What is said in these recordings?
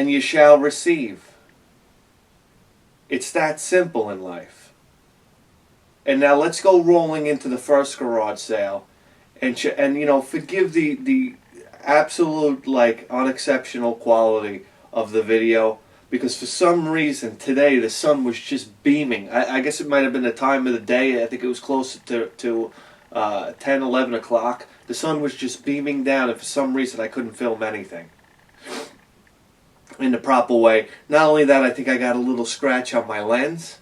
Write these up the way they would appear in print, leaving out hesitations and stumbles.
and you shall receive. It's that simple in life. And now let's go rolling into the first garage sale, and you know, forgive the absolute, like, unexceptional quality of the video, because for some reason today the sun was just beaming. I guess it might have been the time of the day. I think it was closer to 10, 11 o'clock. The sun was just beaming down, and for some reason I couldn't film anything in the proper way. Not only that, I think I got a little scratch on my lens,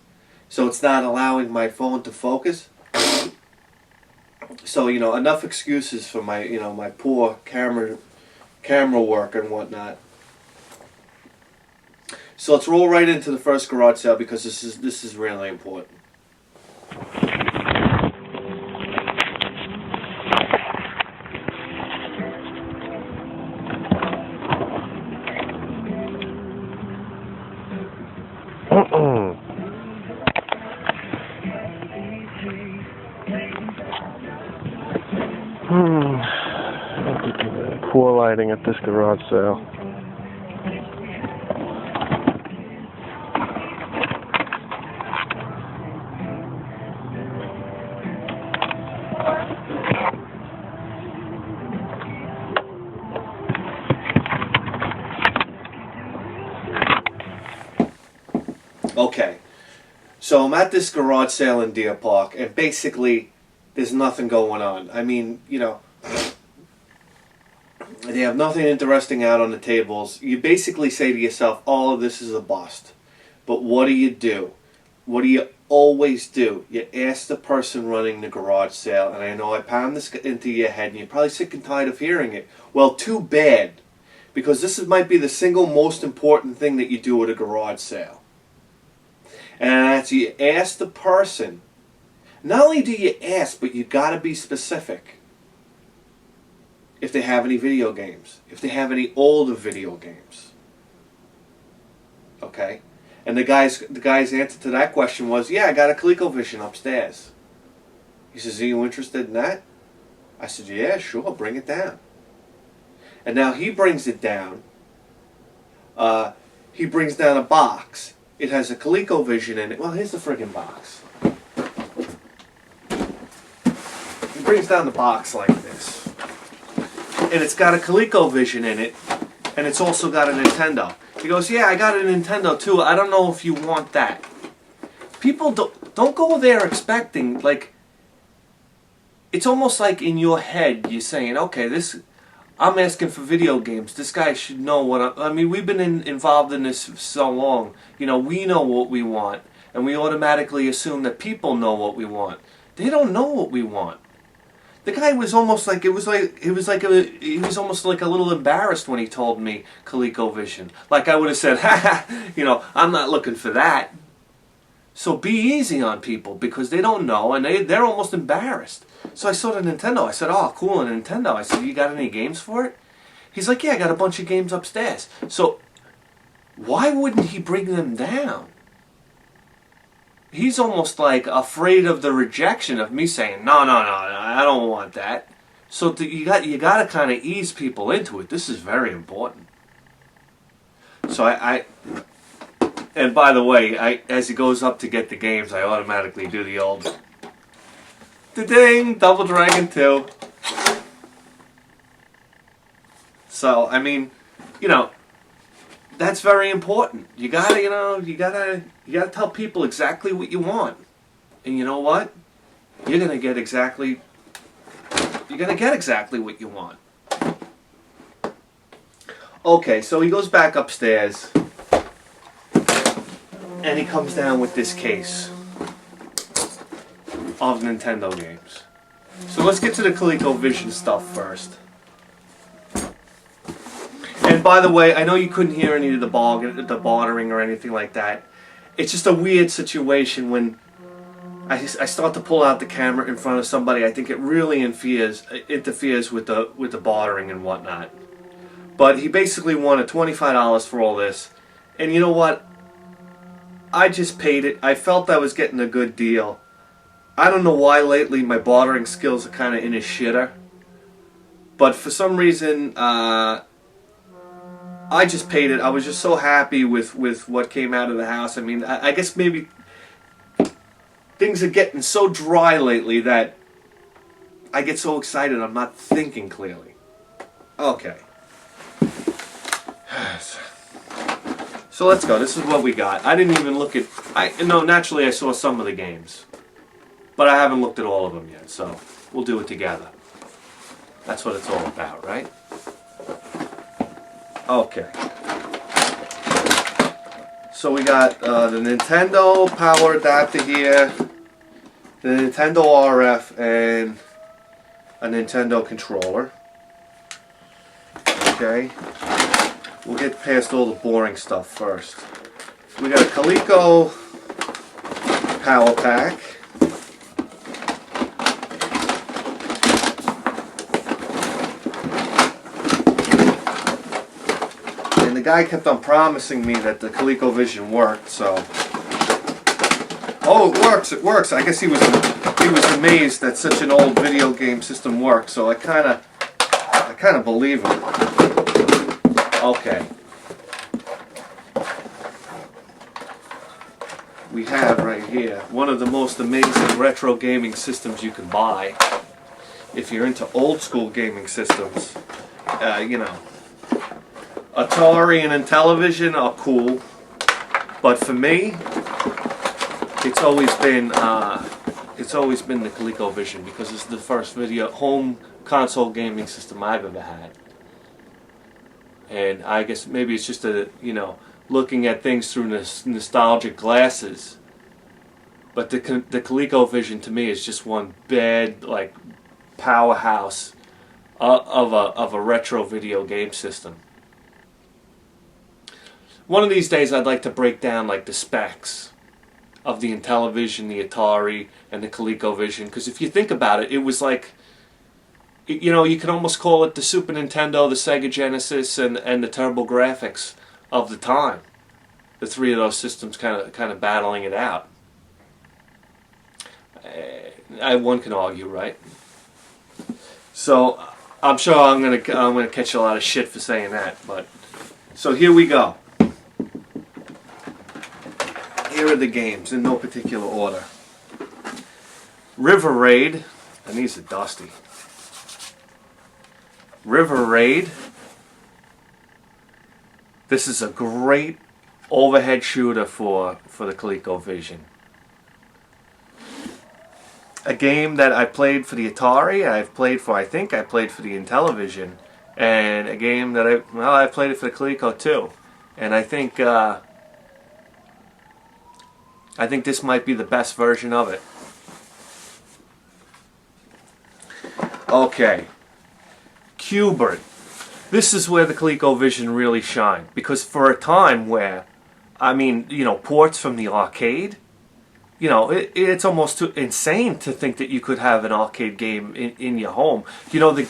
so it's not allowing my phone to focus. So, you know, enough excuses for my, you know, my poor camera work and whatnot. So let's roll right into the first garage sale, because this is really important. Poor lighting at this garage sale. Okay, so I'm at this garage sale in Deer Park, and basically there's nothing going on. I mean, you know, they have nothing interesting out on the tables. You basically say to yourself, all of this is a bust. But what do? What do you always do? You ask the person running the garage sale, and I know I pound this into your head, and you're probably sick and tired of hearing it. Well, too bad, because might be the single most important thing that you do at a garage sale. And that's, you ask the person. Not only do you ask, but you got to be specific. If they have any video games, if they have any older video games. Okay? And the guy's answer to that question was, yeah, I got a ColecoVision upstairs. He says, are you interested in that? I said, yeah, sure, bring it down. And now he brings it down. He brings down a box. It has a ColecoVision in it. Well, here's the friggin' box. He brings down the box like this. And it's got a ColecoVision in it. And it's also got a Nintendo. He goes, yeah, I got a Nintendo too. I don't know if you want that. People don't go there expecting, like, it's almost like in your head you're saying, okay, I'm asking for video games. This guy should know what I mean, we've been involved in this for so long. You know, we know what we want, and we automatically assume that people know what we want. They don't know what we want. The guy was almost like, he was almost like a little embarrassed when he told me ColecoVision. Like I would have said, you know, I'm not looking for that. So be easy on people, because they don't know, and they're almost embarrassed. So I saw the Nintendo. I said, oh, cool, a Nintendo. I said, you got any games for it? He's like, yeah, I got a bunch of games upstairs. So why wouldn't he bring them down? He's almost like afraid of the rejection of me saying, no, I don't want that. So you got to kind of ease people into it. This is very important. So and by the way, as he goes up to get the games, I automatically do the old ding, Double Dragon 2. So, I mean, you know, that's very important. You gotta tell people exactly what you want. And you know what? You're gonna get exactly what you want. Okay, so he goes back upstairs, and he comes down with this case of Nintendo games. So let's get to the ColecoVision stuff first. And by the way, I know you couldn't hear any of the bartering or anything like that. It's just a weird situation when I start to pull out the camera in front of somebody. I think it really interferes with the bartering and whatnot. But he basically wanted $25 for all this. And you know what? I just paid it. I felt I was getting a good deal. I don't know why lately my bartering skills are kind of in a shitter. But for some reason, I just paid it. I was just so happy with what came out of the house. I mean, I guess maybe things are getting so dry lately that I get so excited I'm not thinking clearly. Okay. So let's go. This is what we got. I didn't even look at... naturally I saw some of the games. But I haven't looked at all of them yet, so we'll do it together. That's what it's all about, right? Okay. So we got the Nintendo power adapter here, the Nintendo RF, and a Nintendo controller. Okay. We'll get past all the boring stuff first. We got a Coleco power pack. And the guy kept on promising me that the ColecoVision worked, so... Oh, it works. I guess he was amazed that such an old video game system worked, so I kind of believe him. Okay. We have right here one of the most amazing retro gaming systems you can buy. If you're into old school gaming systems, you know, Atari and Intellivision are cool, but for me, it's always been the ColecoVision, because it's the first video home console gaming system I've ever had. And I guess maybe it's just looking at things through nostalgic glasses. But the ColecoVision to me is just one bad powerhouse of a retro video game system. One of these days I'd like to break down the specs of the Intellivision, the Atari, and the ColecoVision, because if you think about it, it was you could almost call it the Super Nintendo, the Sega Genesis, and the TurboGrafx of the time. The three of those systems kind of battling it out. One can argue, right? So I'm sure I'm gonna catch a lot of shit for saying that, but so here we go. Here are the games in no particular order. River Raid, and these are dusty. River Raid. This is a great overhead shooter for the ColecoVision. A game that I played for the Atari, I played for the Intellivision, and a game that I played it for the Coleco too. And I think this might be the best version of it. Okay. Qbert. This is where the ColecoVision really shined, because for a time where, ports from the arcade, it's almost too insane to think that you could have an arcade game in your home. The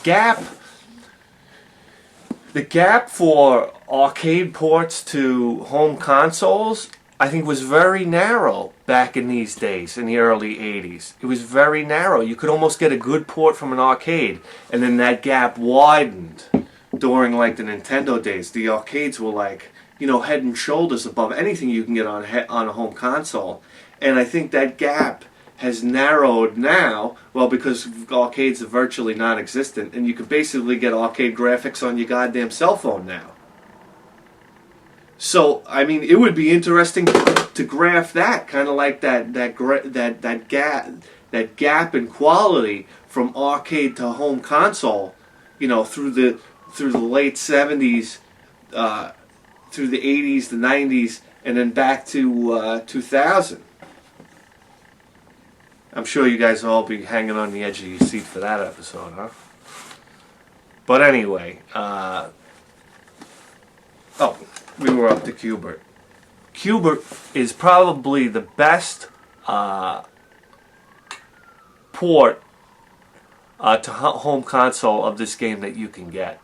gap for arcade ports to home consoles, I think, was very narrow back in these days, in the early 80s. It was very narrow. You could almost get a good port from an arcade, and then that gap widened during the Nintendo days. The arcades were head and shoulders above anything you can get on a home console. And I think that gap has narrowed now, because arcades are virtually non-existent, and you can basically get arcade graphics on your goddamn cell phone now. So, it would be interesting to graph that, kind of like that gap in quality from arcade to home console, through the late 70s, through the 80s, the 90s, and then back to 2000. I'm sure you guys will all be hanging on the edge of your seat for that episode, huh? But anyway, we were up to Qbert. Qbert is probably the best port to home console of this game that you can get.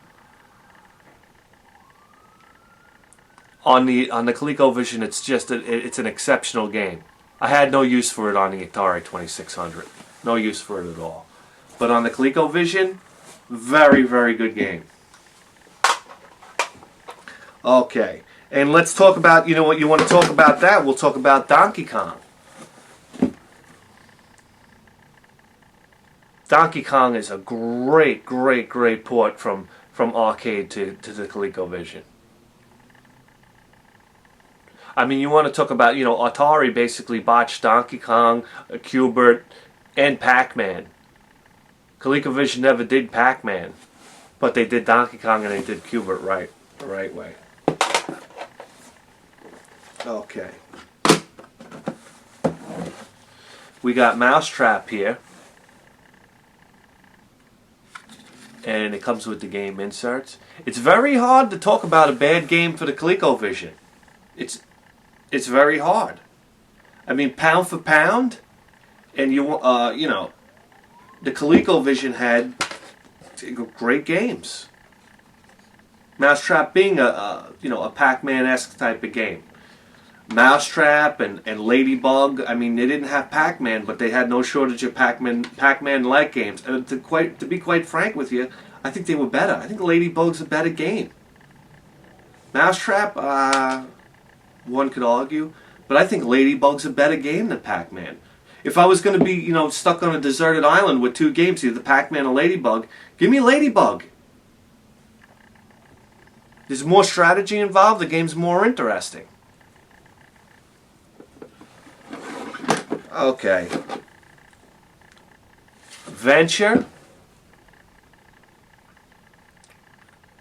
On the ColecoVision, it's an exceptional game. I had no use for it on the Atari 2600. No use for it at all. But on the ColecoVision, very, very good game. Okay. And let's talk about, you know what, you want to talk about that? We'll talk about Donkey Kong. Donkey Kong is a great, great, great port from arcade to the ColecoVision. I mean, you want to talk about, Atari basically botched Donkey Kong, Q*bert, and Pac-Man. ColecoVision never did Pac-Man, but they did Donkey Kong and they did Q*bert the right way. Okay. We got Mousetrap here. And it comes with the game inserts. It's very hard to talk about a bad game for the ColecoVision. It's very hard. I mean, pound for pound, and the ColecoVision had great games. Mousetrap being a Pac-Man-esque type of game. Mousetrap and Ladybug. I mean, they didn't have Pac-Man, but they had no shortage of Pac-Man-like games. And to be quite frank with you, I think they were better. I think Ladybug's a better game. Mousetrap, one could argue, but I think Ladybug's a better game than Pac-Man. If I was going to be, stuck on a deserted island with two games, either Pac-Man or Ladybug, give me Ladybug. There's more strategy involved. The game's more interesting. Okay. Venture.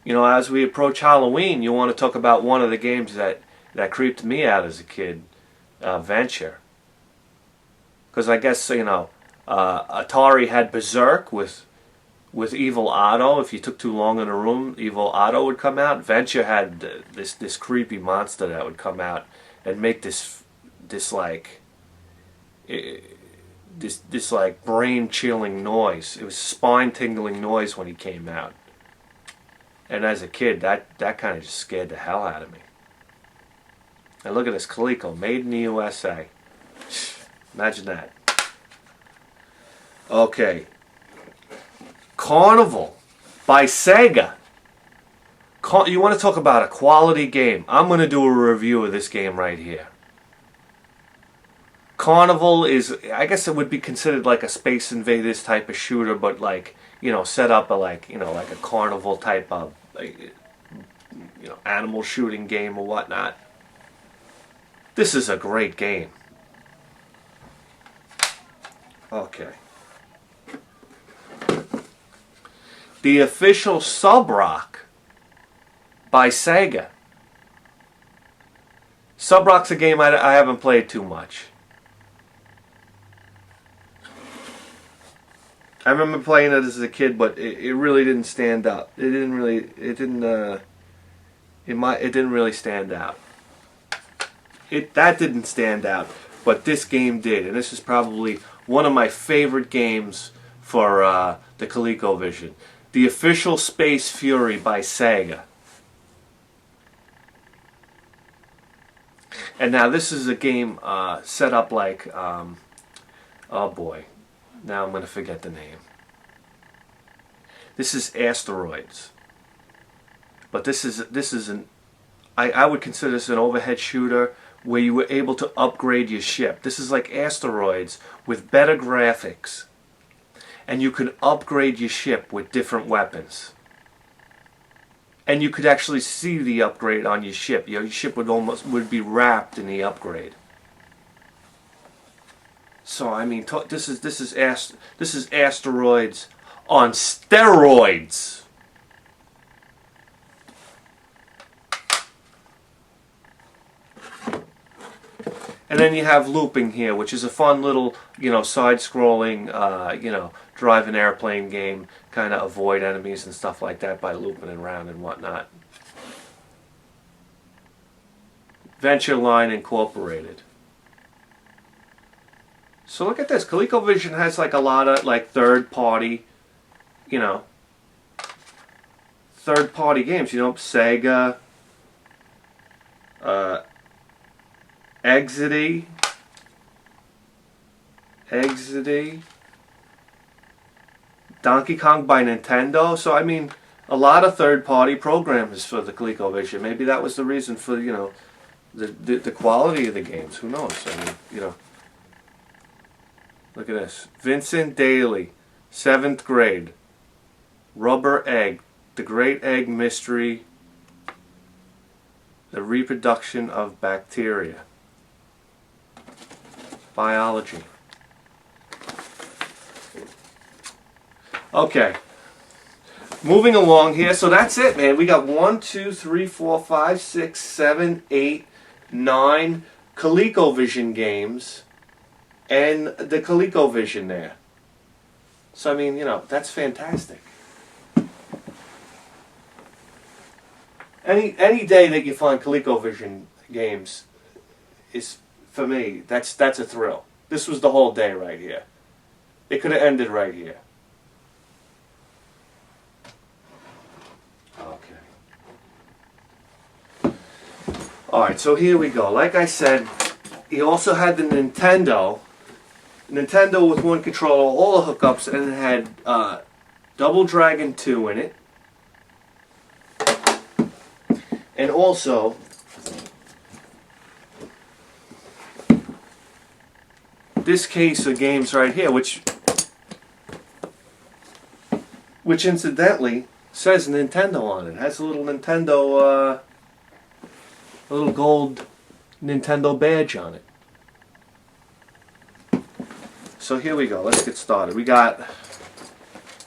As we approach Halloween, you want to talk about one of the games that creeped me out as a kid, Venture. Because I guess, Atari had Berserk with Evil Otto. If you took too long in a room, Evil Otto would come out. Venture had this creepy monster that would come out and make this brain chilling noise. It was spine tingling noise when he came out. And as a kid, that kind of just scared the hell out of me. And look at this Coleco, made in the USA. Imagine that. Okay. Carnival by Sega. You want to talk about a quality game? I'm going to do a review of this game right here. Carnival is, I guess it would be considered like a Space Invaders type of shooter, but set up like a carnival type of animal shooting game or whatnot. This is a great game. Okay. The official Sub-Rock by Sega. Sub-Rock's a game I haven't played too much. I remember playing it as a kid, but it really didn't stand up. It didn't really stand out. That didn't stand out, but this game did, and this is probably one of my favorite games for the ColecoVision. The official Space Fury by Sega. And now this is a game set up like, oh boy. Now I'm going to forget the name. This is Asteroids. But this is I would consider this an overhead shooter where you were able to upgrade your ship. This is like Asteroids with better graphics. And you could upgrade your ship with different weapons. And you could actually see the upgrade on your ship. Your ship would be wrapped in the upgrade. So I mean, this is Asteroids on steroids. And then you have Looping here, which is a fun little, side-scrolling, drive an airplane game, kind of avoid enemies and stuff like that by looping around and whatnot. Venture Line Incorporated. So look at this. ColecoVision has like a lot of third-party, third-party games. Sega, Exidy, Donkey Kong by Nintendo. So I mean, a lot of third-party programs for the ColecoVision. Maybe that was the reason for, you know, the quality of the games. Who knows? I mean, you know. Look at this. Vincent Daly, 7th grade. Rubber Egg. The Great Egg Mystery. The Reproduction of Bacteria. Biology. Okay. Moving along here. So that's it, man. We got 1, 2, 3, 4, 5, 6, 7, 8, 9 ColecoVision games. And the ColecoVision there. So, I mean, you know, that's fantastic. Any day that you find ColecoVision games is, for me, that's a thrill. This was the whole day right here. It could have ended right here. Okay. Alright, so here we go. Like I said, he also had the Nintendo with one controller, all the hookups, and it had Double Dragon 2 in it. And also this case of games right here, which incidentally says Nintendo on it. It has a little Nintendo, a little gold Nintendo badge on it. So here we go. Let's get started. We got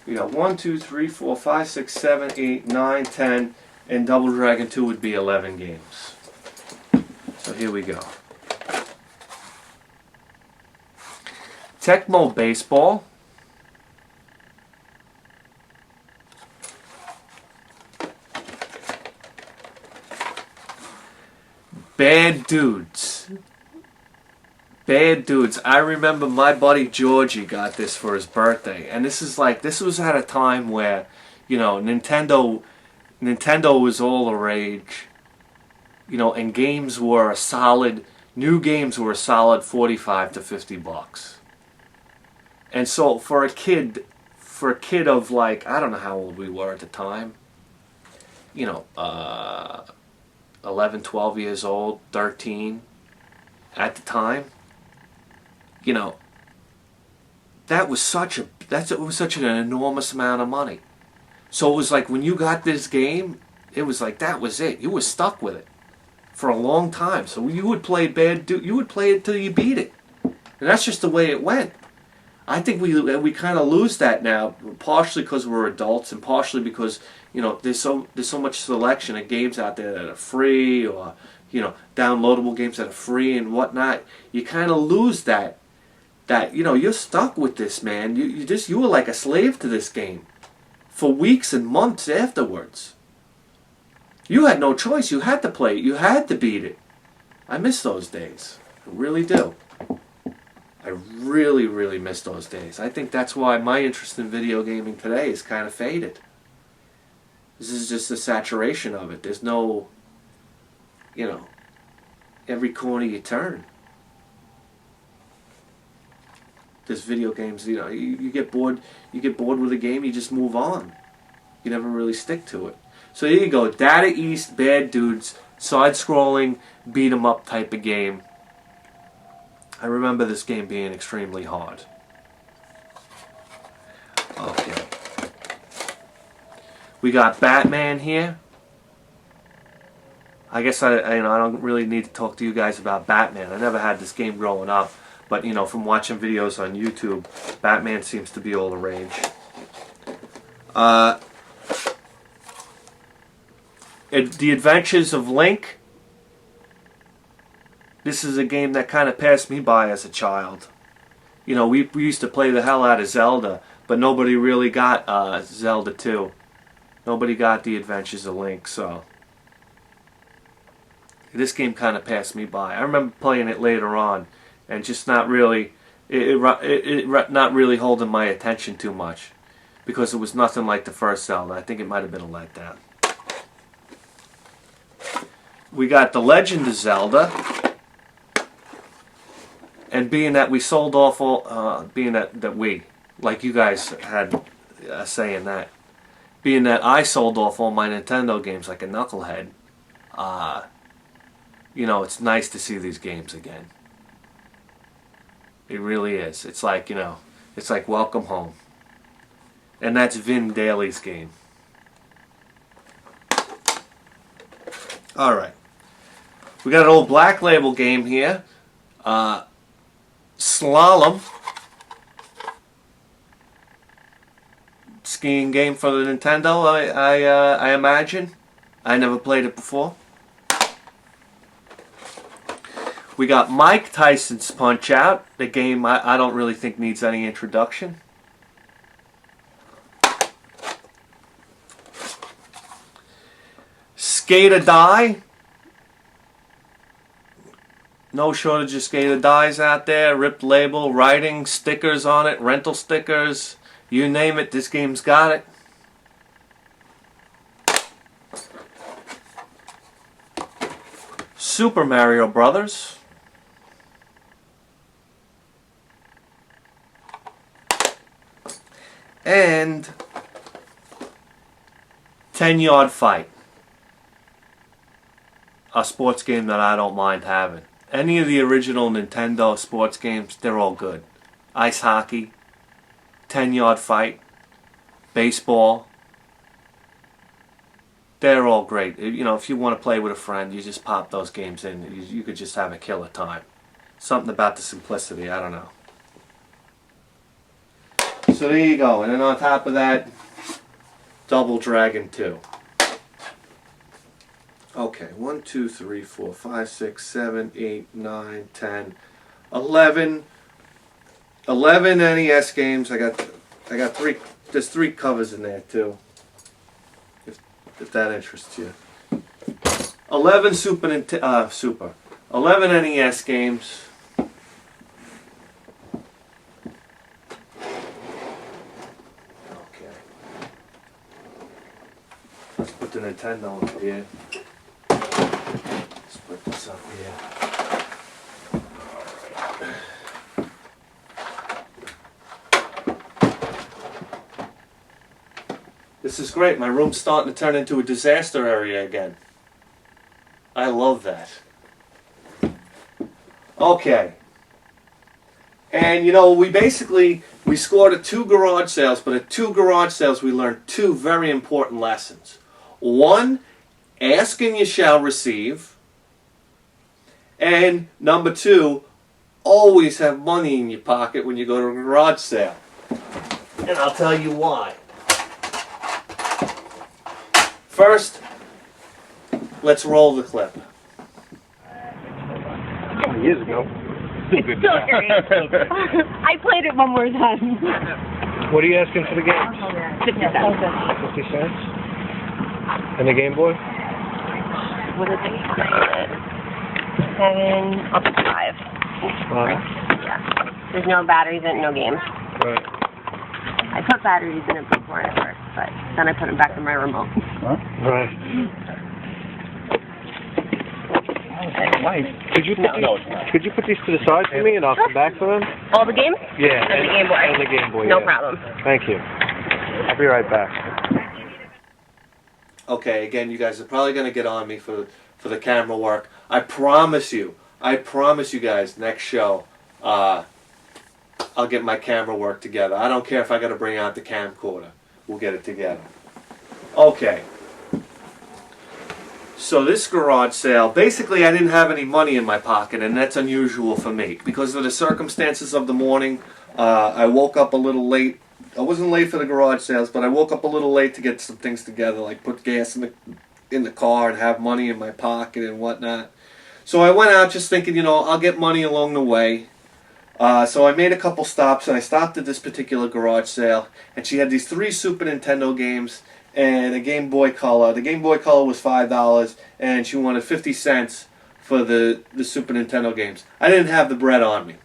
1, 2, 3, 4, 5, 6, 7, 8, 9, 10, and Double Dragon 2 would be 11 games. So here we go. Tecmo Baseball. Bad Dudes. Bad Dudes. I remember my buddy Georgie got this for his birthday, and this was at a time where, you know, Nintendo was all the rage, you know, and games were a solid, new games were a solid $45 to $50. And so for a kid of, like, I don't know how old we were at the time, you know, 11, 12 years old, 13 at the time, you know, it was such an enormous amount of money. So it was like when you got this game, it was like that was it. You were stuck with it for a long time. So you would play you would play it till you beat it. And that's just the way it went. I think we kind of lose that now, partially because we're adults and partially because, you know, there's so much selection of games out there that are free, or, you know, downloadable games that are free and whatnot. You kind of lose that you know, you're stuck with this, man. You were like a slave to this game for weeks and months afterwards. You had no choice. You had to play it. You had to beat it. I miss those days. I really do. I really, really miss those days. I think that's why my interest in video gaming today is kind of faded. This is just a saturation of it. There's no, you know, every corner you turn, there's video games. You know, you get bored. You get bored with a game, you just move on. You never really stick to it. So here you go, Data East, Bad Dudes, side-scrolling, beat-em-up type of game. I remember this game being extremely hard. Okay. We got Batman here. I guess I don't really need to talk to you guys about Batman. I never had this game growing up, but, you know, from watching videos on YouTube, Batman seems to be all the rage. The Adventures of Link. This is a game that kind of passed me by as a child. You know, we used to play the hell out of Zelda, but nobody really got Zelda 2. Nobody got The Adventures of Link, so this game kind of passed me by. I remember playing it later on, and just not really, not really holding my attention too much, because it was nothing like the first Zelda. I think it might have been a letdown. We got The Legend of Zelda, and being that we sold off all, being that we, like you guys had a say in that, being that I sold off all my Nintendo games like a knucklehead, you know, it's nice to see these games again. It really is. It's like, you know, it's like welcome home. And that's Vin Daly's game. Alright. We got an old Black Label game here. Slalom. Skiing game for the Nintendo, I imagine. I never played it before. We got Mike Tyson's Punch-Out, the game I don't really think needs any introduction. Skate or Die. No shortage of Skate or Dies out there. Ripped label, writing, stickers on it, rental stickers. You name it, this game's got it. Super Mario Brothers. And 10-Yard Fight. A sports game that I don't mind having. Any of the original Nintendo sports games, they're all good. Ice hockey, 10-Yard Fight, baseball. They're all great. You know, if you want to play with a friend, you just pop those games in. You could just have a killer time. Something about the simplicity, I don't know. So there you go. And then on top of that, Double Dragon 2. Okay, 1, 2, 3, 4, 5, 6, 7, 8, 9, 10, 11. 11 NES games. I got three. There's 3 covers in there too. If that interests you. 11 11 NES games. Okay. Let's put the Nintendo up here. Let's put this up here. This is great. My room's starting to turn into a disaster area again. I love that. Okay. And you know, we scored at 2 garage sales, but at 2 garage sales we learned 2 very important lessons. 1, ask and you shall receive. And number 2, always have money in your pocket when you go to a garage sale. And I'll tell you why. First, let's roll the clip. Years ago. It's still great. I played it one more time. What are you asking for the games? 50 cents. 50 cents? And the Game Boy? What is it? 7, up to 5. Yeah. There's no batteries in it, no games. Right. I put batteries in it before at first, but then I put them back in my remote. Huh? Right. Could you put these to the side for me and I'll come back for them? All the games? Yeah. And the Game Boy? And the Game Boy, No yeah. problem. Thank you. I'll be right back. Okay, again, you guys are probably going to get on me for the camera work. I promise you guys, next show, I'll get my camera work together. I don't care if I got to bring out the camcorder. We'll get it together. Okay. So this garage sale, basically I didn't have any money in my pocket, and that's unusual for me. Because of the circumstances of the morning, I woke up a little late. I wasn't late for the garage sales, but I woke up a little late to get some things together, like put gas in the car and have money in my pocket and whatnot. So I went out just thinking, you know, I'll get money along the way. So I made a couple stops, and I stopped at this particular garage sale, and she had these 3 Super Nintendo games and a Game Boy Color. The Game Boy Color was $5, and she wanted 50 cents for the Super Nintendo games. I didn't have the bread on me.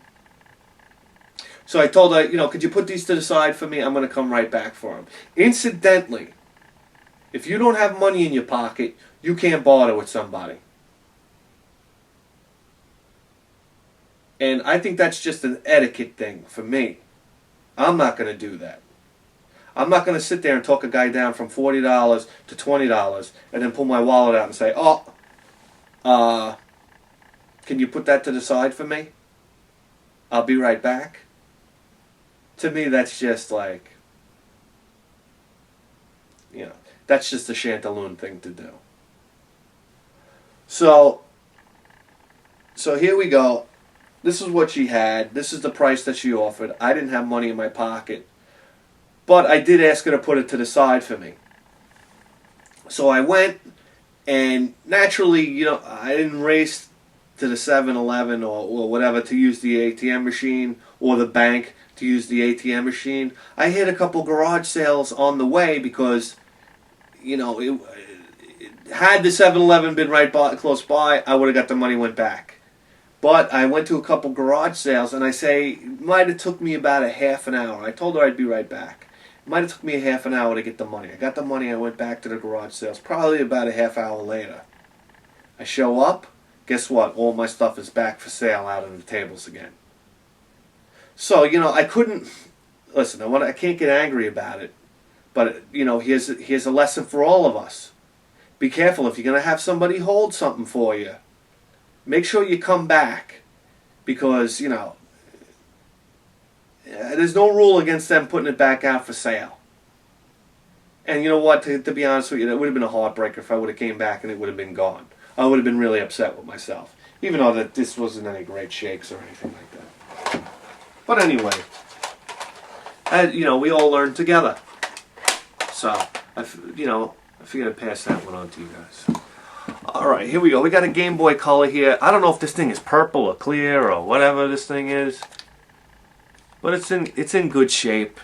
So I told her, you know, could you put these to the side for me? I'm going to come right back for them. Incidentally, if you don't have money in your pocket, you can't barter with somebody. And I think that's just an etiquette thing for me. I'm not going to do that. I'm not going to sit there and talk a guy down from $40 to $20 and then pull my wallet out and say, oh, can you put that to the side for me? I'll be right back. To me, that's just like, you know, that's just a Chantaloon thing to do. So here we go. This is what she had. This is the price that she offered. I didn't have money in my pocket. But I did ask her to put it to the side for me. So I went, and naturally, you know, I didn't race to the 7-Eleven or whatever to use the ATM machine, or the bank to use the ATM machine. I hit a couple garage sales on the way because, you know, had the 7-Eleven been close by, I would have got the money, went back. But I went to a couple garage sales, and I say, it might have took me about a half an hour. I told her I'd be right back. It might have took me a half an hour to get the money. I got the money, I went back to the garage sales, probably about a half hour later. I show up, guess what? All my stuff is back for sale out on the tables again. So, you know, I couldn't, listen, I can't get angry about it, but, you know, here's a lesson for all of us. Be careful if you're going to have somebody hold something for you. Make sure you come back, because, you know, there's no rule against them putting it back out for sale. And you know what, to be honest with you, that would have been a heartbreaker if I would have came back and it would have been gone. I would have been really upset with myself, even though that this wasn't any great shakes or anything like that. But anyway, you know, we all learned together. So, I figured I'd pass that one on to you guys. Alright, here we go. We got a Game Boy Color here. I don't know if this thing is purple or clear or whatever this thing is, but it's in good shape.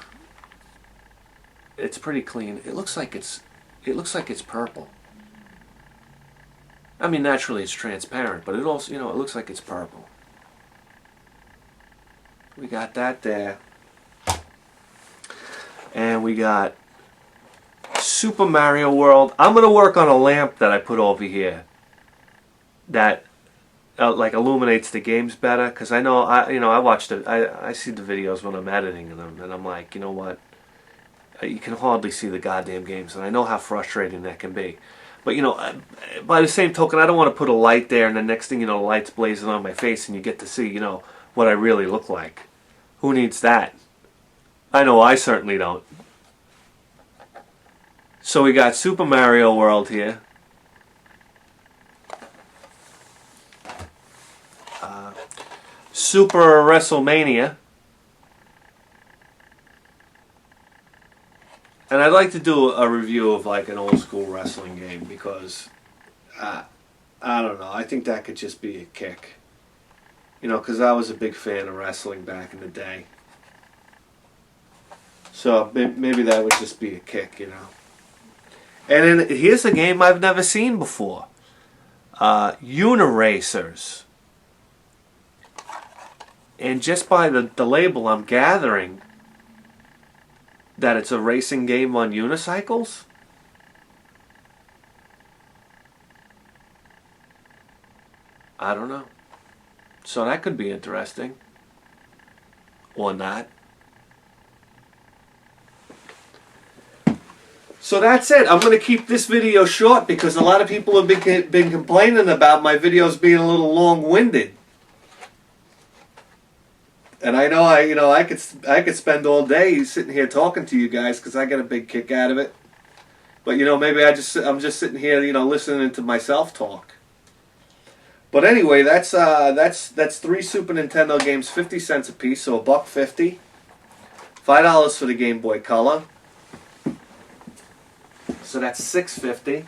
It's pretty clean. It looks like it's purple. I mean, naturally it's transparent, but it also, you know, it looks like it's purple. We got that there. And we got Super Mario World. I'm going to work on a lamp that I put over here that like illuminates the games better, because I know I watched it. I see the videos when I'm editing them, and I'm like, you know what? You can hardly see the goddamn games, and I know how frustrating that can be. But, you know, by the same token, I don't want to put a light there, and the next thing you know, the light's blazing on my face, and you get to see, you know, what I really look like. Who needs that? I know I certainly don't. So we got Super Mario World here. Super WrestleMania. And I'd like to do a review of like an old school wrestling game, because I don't know, I think that could just be a kick. You know, because I was a big fan of wrestling back in the day. So maybe that would just be a kick, you know. And then here's a game I've never seen before. Uniracers. And just by the label, I'm gathering that it's a racing game on unicycles. I don't know. So that could be interesting. Or not. So that's it. I'm going to keep this video short because a lot of people have been complaining about my videos being a little long-winded. And I know I could spend all day sitting here talking to you guys because I get a big kick out of it. But you know, maybe I'm just sitting here, you know, listening to myself talk. But anyway, that's 3 Super Nintendo games, 50 cents a piece, so $1.50. $5 for the Game Boy Color. So that's $6.50.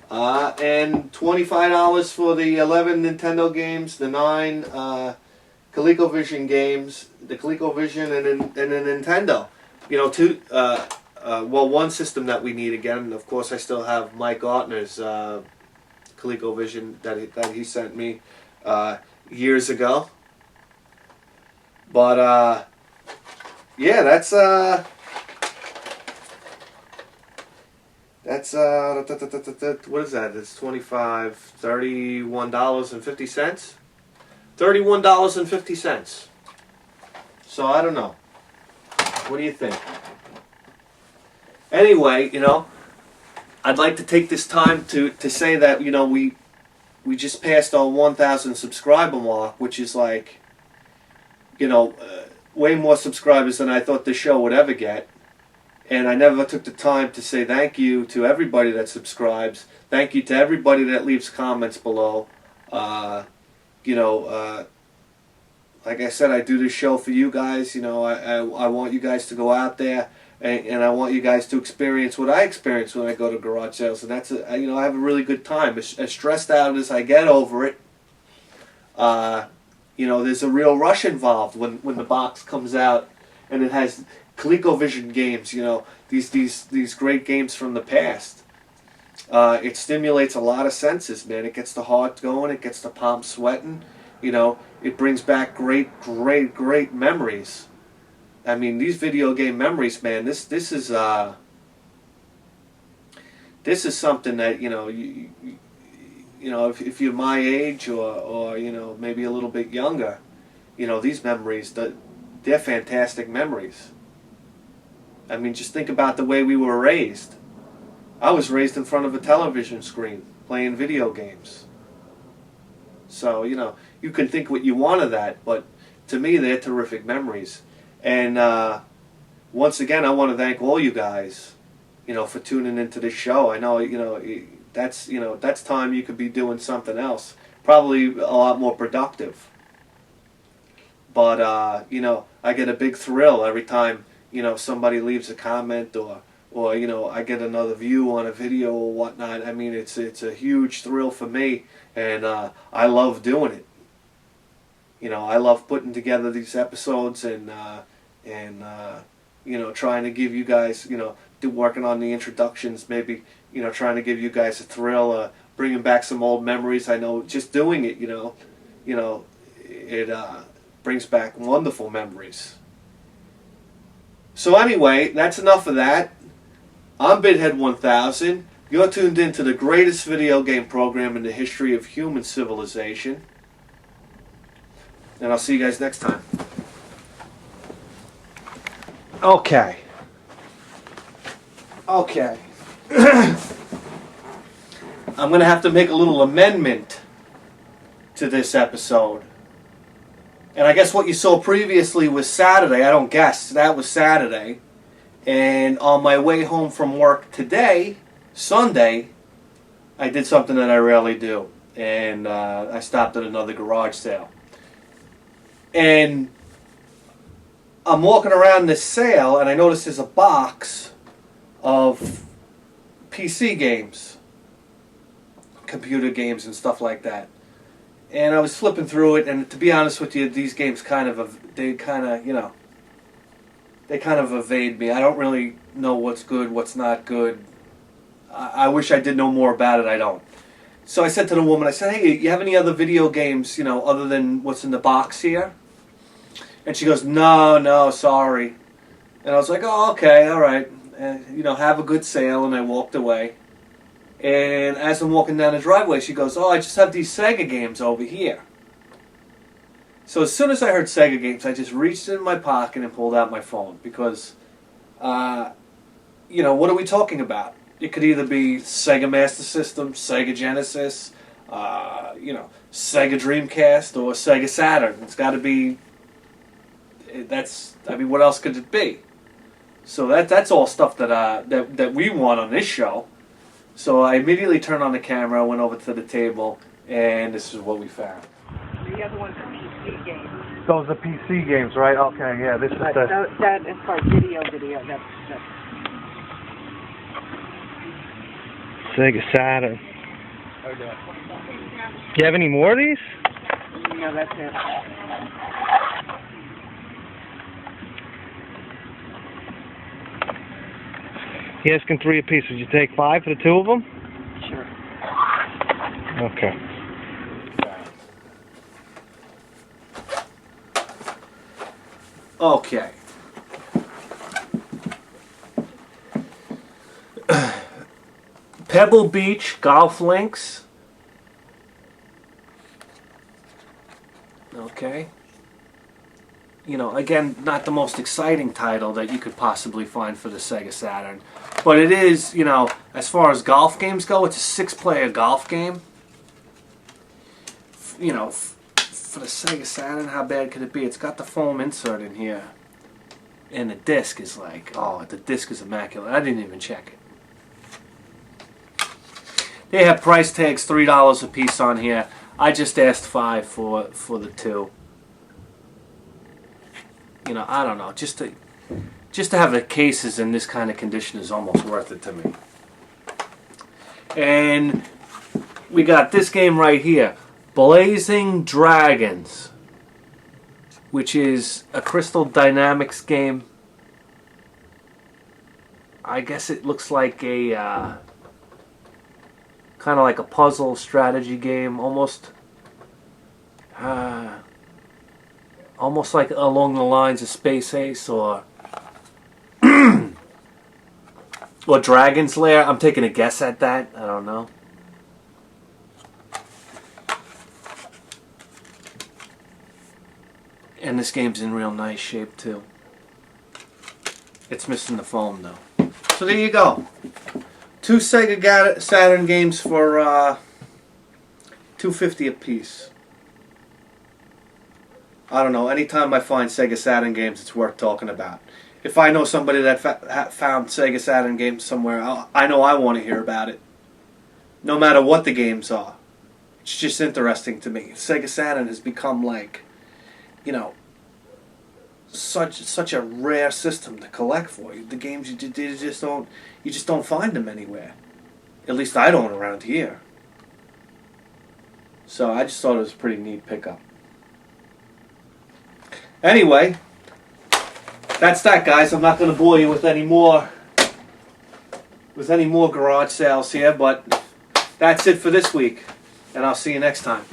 And $25 for the 11 Nintendo games, the 9 ColecoVision games, the ColecoVision and the Nintendo. You know, one system that we need again. Of course, I still have Mike Ortner's ColecoVision that he sent me years ago. But yeah, that's what is that? It's $31.50. $31.50. So I don't know. What do you think? Anyway, I'd like to take this time to say that, we just passed our 1,000 subscriber mark, which is like, way more subscribers than I thought this show would ever get. And I never took the time to say thank you to everybody that subscribes. Thank you to everybody that leaves comments below. Like I said, I do this show for you guys. I want you guys to go out there, and I want you guys to experience what I experience when I go to garage sales. And that's, I have a really good time. As stressed out as I get over it, there's a real rush involved when the box comes out, and it has ColecoVision games. These great games from the past. It stimulates a lot of senses, man. It gets the heart going. It gets the palms sweating. It brings back great memories. I mean, these video game memories, man. This is something that if you're my age or maybe a little bit younger, these memories, they're fantastic memories. I mean, just think about the way we were raised. I was raised in front of a television screen playing video games. So, you can think what you want of that, but to me, they're terrific memories. And once again, I want to thank all you guys, for tuning into this show. I know, that's time you could be doing something else, probably a lot more productive. But, I get a big thrill every time, somebody leaves a comment or I get another view on a video or whatnot. I mean, it's a huge thrill for me, and I love doing it. I love putting together these episodes and trying to give you guys, working on the introductions, maybe, trying to give you guys a thrill, bringing back some old memories. I know just doing it, it brings back wonderful memories. So anyway, that's enough of that. I'm Bidhead 1000. You're tuned into the greatest video game program in the history of human civilization. And I'll see you guys next time. Okay. I'm going to have to make a little amendment to this episode. And I guess what you saw previously was Saturday. I don't guess. That was Saturday. And on my way home from work today, Sunday, I did something that I rarely do. And I stopped at another garage sale. And I'm walking around this sale, and I noticed there's a box of PC games, computer games and stuff like that. And I was flipping through it, and to be honest with you, these games they kind of evade me. I don't really know what's good, what's not good. I wish I did know more about it. I don't. So I said to the woman, I said, hey, you have any other video games, other than what's in the box here? And she goes, no, sorry. And I was like, oh, okay, all right. Have a good sale. And I walked away. And as I'm walking down the driveway, she goes, oh, I just have these Sega games over here. So as soon as I heard Sega games, I just reached in my pocket and pulled out my phone. Because, what are we talking about? It could either be Sega Master System, Sega Genesis, Sega Dreamcast, or Sega Saturn. It's got to be... what else could it be? So that's all stuff that we want on this show. So I immediately turned on the camera, went over to the table, and this is what we found. The other one's a PC game. Those are PC games, right? Okay, yeah. This is the... That is for video. That's Sega Saturn. Do you have any more of these? no, that's it. You're asking 3 apiece. Would you take 5 for the 2 of them? Sure. Okay. Okay. Pebble Beach golf links. Okay. You know, again, not the most exciting title that you could possibly find for the Sega Saturn. But it is, you know, as far as golf games go, it's a 6-player golf game. You know, for the Sega Saturn, how bad could it be? It's got the foam insert in here. And the disc is like, oh, the disc is immaculate. I didn't even check it. They have price tags $3 a piece on here. I just asked $5 for the two. You know, I don't know. Just to have the cases in this kind of condition is almost worth it to me. And we got this game right here, Blazing Dragons, which is a Crystal Dynamics game. I guess it looks like a kind of like a puzzle strategy game, almost like along the lines of Space Ace or or Dragon's Lair. I'm taking a guess at that. I don't know. And this game's in real nice shape too. It's missing the foam though. So there you go. 2 Sega Saturn games for $2.50 a piece. I don't know. Anytime I find Sega Saturn games, it's worth talking about. If I know somebody that found Sega Saturn games somewhere, I know I want to hear about it. No matter what the games are. It's just interesting to me. Sega Saturn has become like, you know, such a rare system to collect for you. The games you just don't find them anywhere. At least I don't around here. So I just thought it was a pretty neat pickup. Anyway, that's that, guys. I'm not going to bore you with any more garage sales here, but that's it for this week, and I'll see you next time.